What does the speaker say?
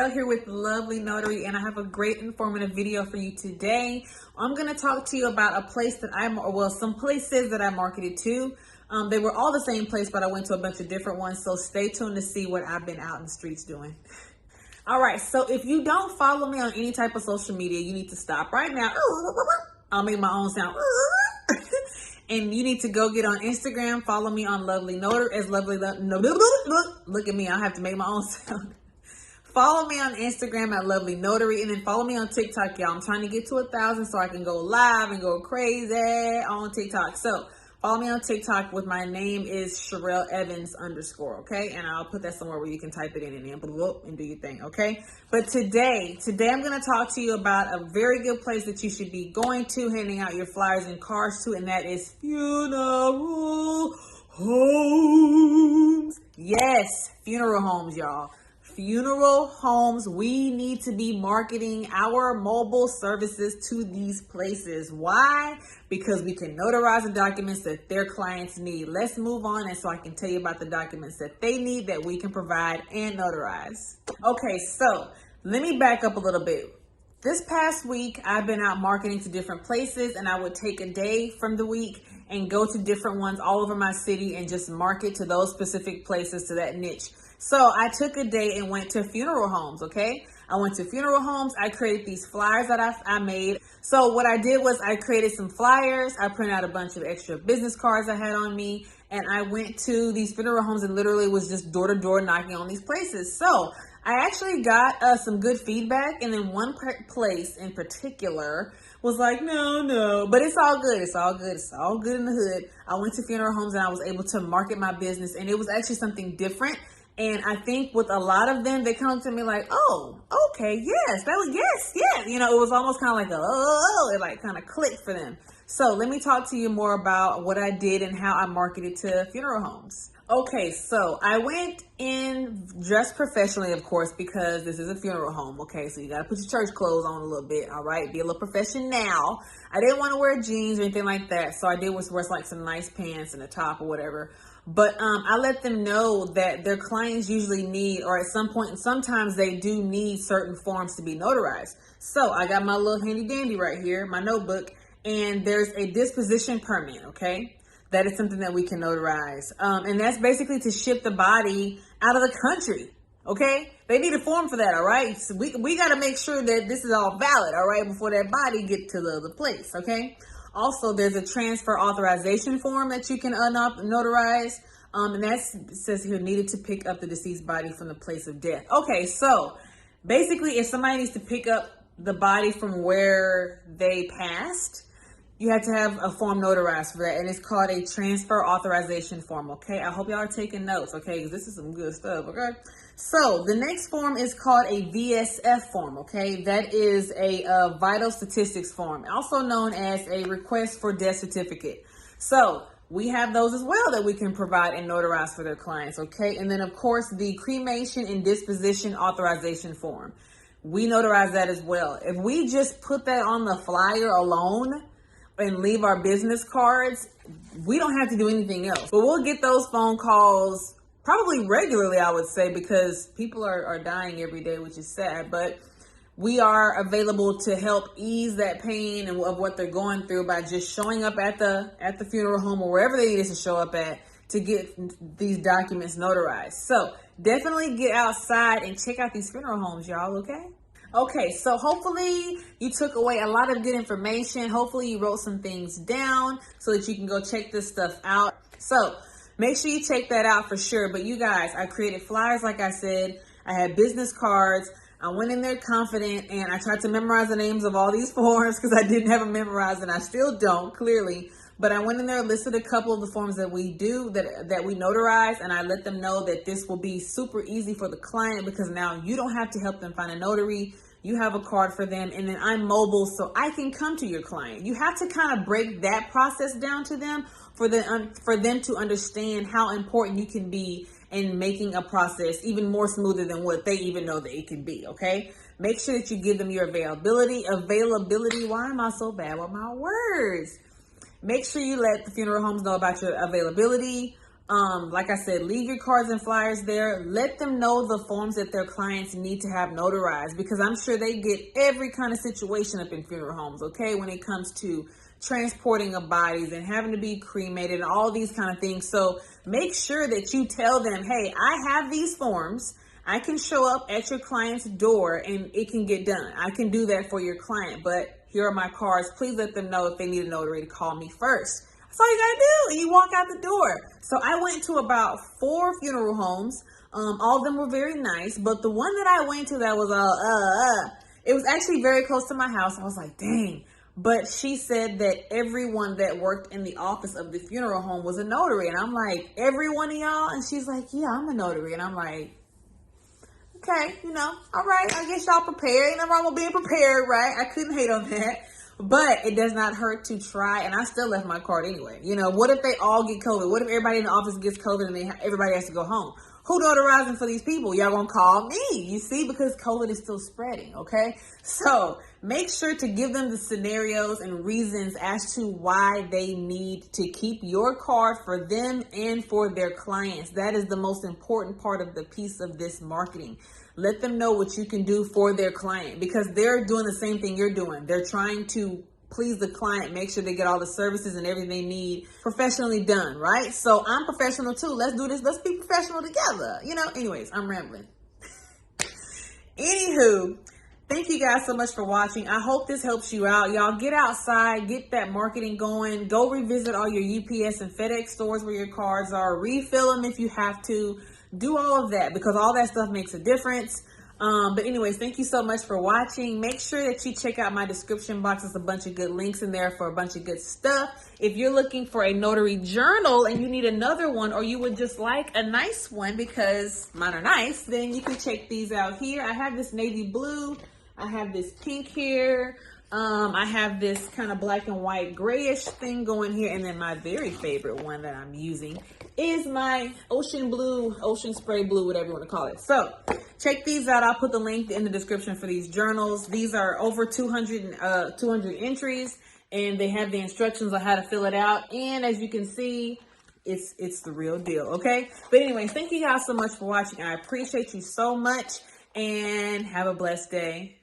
Shell here with LoveLee Notary, and I have a great informative video for you today. I'm going to talk to you about a place that some places that I marketed to. They were all the same place, but I went to a bunch of different ones. So stay tuned to see what I've been out in the streets doing. All right. So if you don't follow me on any type of social media, you need to stop right now. I'll make my own sound. And you need to go get on Instagram. Follow me on LoveLee Notary as LoveLee. Look at me. I have to make my own sound. Follow me on Instagram at LoveLee Notary, and then follow me on TikTok, y'all. I'm trying to get to 1,000 so I can go live and go crazy on TikTok. So follow me on TikTok with my name is Sherelle Evans _ okay? And I'll put that somewhere where you can type it in and do your thing, okay? But today I'm going to talk to you about a very good place that you should be going to, handing out your flyers and cards to, and that is funeral homes. Yes, funeral homes, y'all. Funeral homes. We need to be marketing our mobile services to these places. Why? Because we can notarize the documents that their clients need. Let's move on, and so I can tell you about the documents that they need that we can provide and notarize. Okay, so let me back up a little bit. This past week, I've been out marketing to different places, and I would take a day from the week and go to different ones all over my city and just market to those specific places, to that niche. So I took a day and went to funeral homes, okay? I went to funeral homes. I created these flyers that I made. So what I did was I created some flyers. I printed out a bunch of extra business cards I had on me. And I went to these funeral homes and literally was just door to door knocking on these places. So I actually got some good feedback. And then one place in particular was like, no, but it's all good. It's all good. It's all good in the hood. I went to funeral homes and I was able to market my business. And it was actually something different. And I think with a lot of them, they come to me like, oh, okay, yes, yes. You know, it was almost kind of like it like kind of clicked for them. So let me talk to you more about what I did and how I marketed to funeral homes. Okay, so I went in dressed professionally, of course, because this is a funeral home. Okay, so you got to put your church clothes on a little bit. All right, be a little professional. I didn't want to wear jeans or anything like that. So I did was wear like some nice pants and a top or whatever. But I let them know that their clients usually need, or at some point, and sometimes they do need certain forms to be notarized. So I got my little handy dandy right here, my notebook, and there's a disposition permit, okay? That is something that we can notarize. And that's basically to ship the body out of the country, okay? They need a form for that, all right? So we got to make sure that this is all valid, all right, before that body gets to the other place, okay? Also, there's a transfer authorization form that you can notarize. And that says here, needed to pick up the deceased body from the place of death. Okay, so basically, if somebody needs to pick up the body from where they passed, you have to have a form notarized for that. And it's called a transfer authorization form, okay? I hope y'all are taking notes, okay? Because this is some good stuff, okay? So the next form is called a VSF form, okay? That is a vital statistics form, also known as a request for death certificate. So we have those as well that we can provide and notarize for their clients, okay? And then, of course, the cremation and disposition authorization form. We notarize that as well. If we just put that on the flyer alone and leave our business cards, we don't have to do anything else. But we'll get those phone calls probably regularly, I would say, because people are dying every day, which is sad. But we are available to help ease that pain and of what they're going through by just showing up at the funeral home or wherever they need us to show up at to get these documents notarized. So definitely get outside and check out these funeral homes, y'all, okay? Okay, so hopefully you took away a lot of good information. Hopefully you wrote some things down so that you can go check this stuff out. So make sure you check that out for sure. But you guys, I created flyers, like I said. I had business cards. I went in there confident, and I tried to memorize the names of all these forms because I didn't have them memorized, and I still don't, clearly. But I went in there, listed a couple of the forms that we do, that we notarize, and I let them know that this will be super easy for the client because now you don't have to help them find a notary. You have a card for them, and then I'm mobile, so I can come to your client. You have to kind of break that process down to them for them to understand how important you can be in making a process even more smoother than what they even know that it can be, okay? Make sure that you give them your availability. Why am I so bad with my words? Make sure you let the funeral homes know about your availability, Like I said, leave your cards and flyers there. Let them know the forms that their clients need to have notarized, because I'm sure they get every kind of situation up in funeral homes, okay, when it comes to transporting of bodies and having to be cremated and all these kind of things. So make sure that you tell them, hey, I have these forms. I can show up at your client's door and it can get done. I can do that for your client, but here are my cards. Please let them know if they need a notary to call me first. That's all you gotta do, and you walk out the door. So I went to about 4 funeral homes. All of them were very nice, but the one that I went to that was it was actually very close to my house. I was like, dang. But she said that everyone that worked in the office of the funeral home was a notary. And I'm like, every one of y'all? And she's like, yeah, I'm a notary. And I'm like, okay, all right, I guess y'all prepared. Ain't nothing wrong with being prepared, right? I couldn't hate on that. But it does not hurt to try, and I still left my card anyway. What if they all get COVID? What if everybody in the office gets COVID and everybody has to go home? Who notarizing for these people? Y'all gonna call me, you see, because COVID is still spreading, okay? So make sure to give them the scenarios and reasons as to why they need to keep your card for them and for their clients. That is the most important part of the piece of this marketing. Let them know what you can do for their client, because they're doing the same thing you're doing. They're trying to please the client, make sure they get all the services and everything they need professionally done, right? So I'm professional too. Let's do this. Let's be professional together. Anyways, I'm rambling. Anywho, thank you guys so much for watching. I hope this helps you out. Y'all get outside, get that marketing going. Go revisit all your UPS and FedEx stores where your cards are. Refill them if you have to. Do all of that, because all that stuff makes a difference. But anyways, thank you so much for watching. Make sure that you check out my description box. There's a bunch of good links in there for a bunch of good stuff. If you're looking for a notary journal and you need another one, or you would just like a nice one because mine are nice, then you can check these out here. I have this navy blue. I have this pink here. I have this kind of black and white grayish thing going here. And then my very favorite one that I'm using is my ocean blue, ocean spray blue, whatever you want to call it. So check these out. I'll put the link in the description for these journals. These are over 200 entries, and they have the instructions on how to fill it out. And as you can see, it's the real deal. Okay. But anyways, thank you guys so much for watching. I appreciate you so much, and have a blessed day.